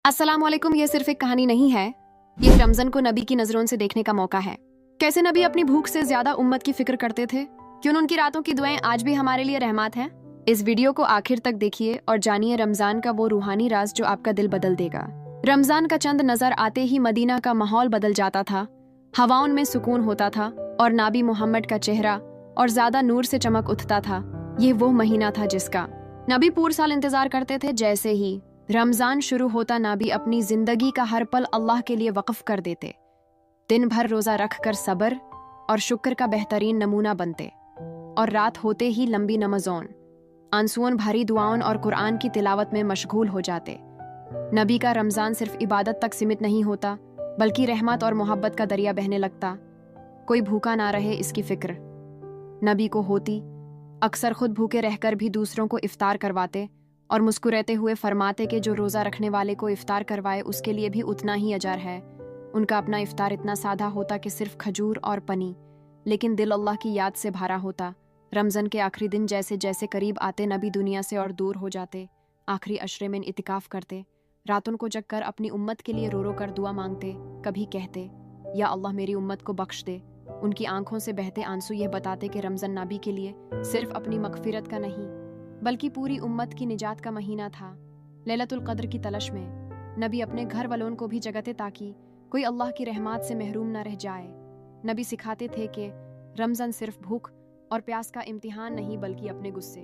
अस्सलाम वालेकुम। ये सिर्फ एक कहानी नहीं है, ये रमज़ान को नबी की नज़रों से देखने का मौका है। कैसे नबी अपनी भूख से ज्यादा उम्मत की फिक्र करते थे, क्यों उनकी रातों की दुआएं आज भी हमारे लिए रहमत हैं। इस वीडियो को आखिर तक देखिए और जानिए रमज़ान का वो रूहानी राज जो आपका दिल बदल देगा। रमज़ान का चंद नज़र आते ही मदीना का माहौल बदल जाता था, हवाओं में सुकून होता था और नाबी मोहम्मद का चेहरा और ज्यादा नूर से चमक उठता था। ये वो महीना था जिसका नबी पूरे साल इंतजार करते थे। जैसे ही रमज़ान शुरू होता, नबी अपनी जिंदगी का हर पल अल्लाह के लिए वक्फ कर देते। दिन भर रोजा रख कर सब्र और शुक्र का बेहतरीन नमूना बनते और रात होते ही लंबी नमाज़ों, आंसुओं भरी दुआओं और कुरान की तिलावत में मशगूल हो जाते। नबी का रमज़ान सिर्फ इबादत तक सीमित नहीं होता, बल्कि रहमत और मोहब्बत का दरिया बहने लगता। कोई भूखा ना रहे इसकी फिक्र नबी को होती। अक्सर खुद भूखे रहकर भी दूसरों को इफ्तार करवाते और मुस्कुराते हुए फरमाते कि जो रोज़ा रखने वाले को इफ्तार करवाए उसके लिए भी उतना ही अजर है। उनका अपना इफ्तार इतना सादा होता कि सिर्फ खजूर और पनी, लेकिन दिल अल्लाह की याद से भरा होता। रमज़ान के आखिरी दिन जैसे जैसे करीब आते, नबी दुनिया से और दूर हो जाते। आखिरी अशरे में इतिकाफ करते, रातों को जग कर अपनी उम्मत के लिए रो रो कर दुआ मांगते। कभी कहते, या अल्लाह मेरी उम्मत को बख्श दे। उनकी आंखों से बहते आंसू यह बताते कि रमज़ान नबी के लिए सिर्फ अपनी मगफिरत का नहीं, बल्कि पूरी उम्मत की निजात का महीना था। लैलतुल क़द्र की तलाश में नबी अपने घर वालों को भी जगाते ताकि कोई अल्लाह की रहमत से महरूम न रह जाए। नबी सिखाते थे कि रमज़ान सिर्फ भूख और प्यास का इम्तिहान नहीं, बल्कि अपने गुस्से,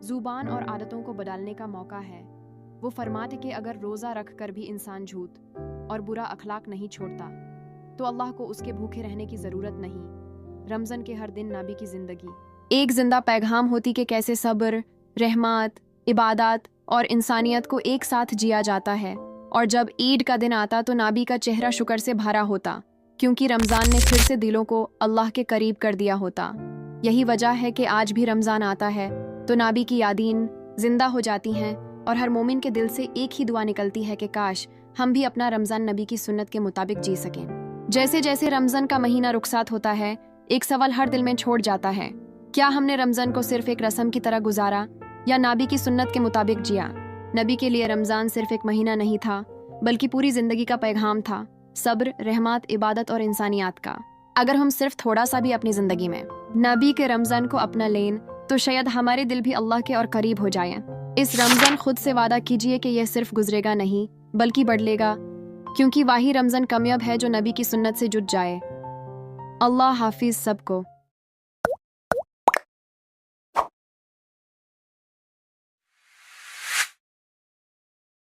ज़ुबान और आदतों को बदलने का मौका है। वो फरमाते कि अगर रोज़ा रख कर भी इंसान झूठ और बुरा अखलाक नहीं छोड़ता, तो अल्लाह को उसके भूखे रहने की ज़रूरत नहीं। रमज़ान के हर दिन नबी की ज़िंदगी एक जिंदा पैगाम होती कि कैसे सब्र, रहमत, इबादत और इंसानियत को एक साथ जिया जाता है। और जब ईद का दिन आता तो नबी का चेहरा शुक्र से भरा होता, क्योंकि रमज़ान ने फिर से दिलों को अल्लाह के करीब कर दिया होता। यही वजह है कि आज भी रमज़ान आता है तो नबी की यादें जिंदा हो जाती हैं और हर मोमिन के दिल से एक ही दुआ निकलती है कि काश हम भी अपना रमज़ान नबी की सुन्नत के मुताबिक जी सकें। जैसे जैसे रमज़ान का महीना रुखसात होता है, एक सवाल हर दिल में छोड़ जाता है, क्या हमने रमज़ान को सिर्फ एक रस्म की तरह गुजारा या नबी की सुन्नत के मुताबिक जिया। नबी के लिए रमज़ान सिर्फ एक महीना नहीं था, बल्कि पूरी ज़िंदगी का पैगाम था, सब्र, रहमत, इबादत और इंसानियत का। अगर हम सिर्फ थोड़ा सा भी अपनी ज़िंदगी में नबी के रमज़ान को अपना लें तो शायद हमारे दिल भी अल्लाह के और करीब हो जाएं। इस रमज़ान खुद से वादा कीजिए कि यह सिर्फ गुजरेगा नहीं, बल्कि बढ़ेगा, क्योंकि वही रमज़ान कामयाब है जो नबी की सुन्नत से जुट जाए। अल्लाह हाफिज़ सबको।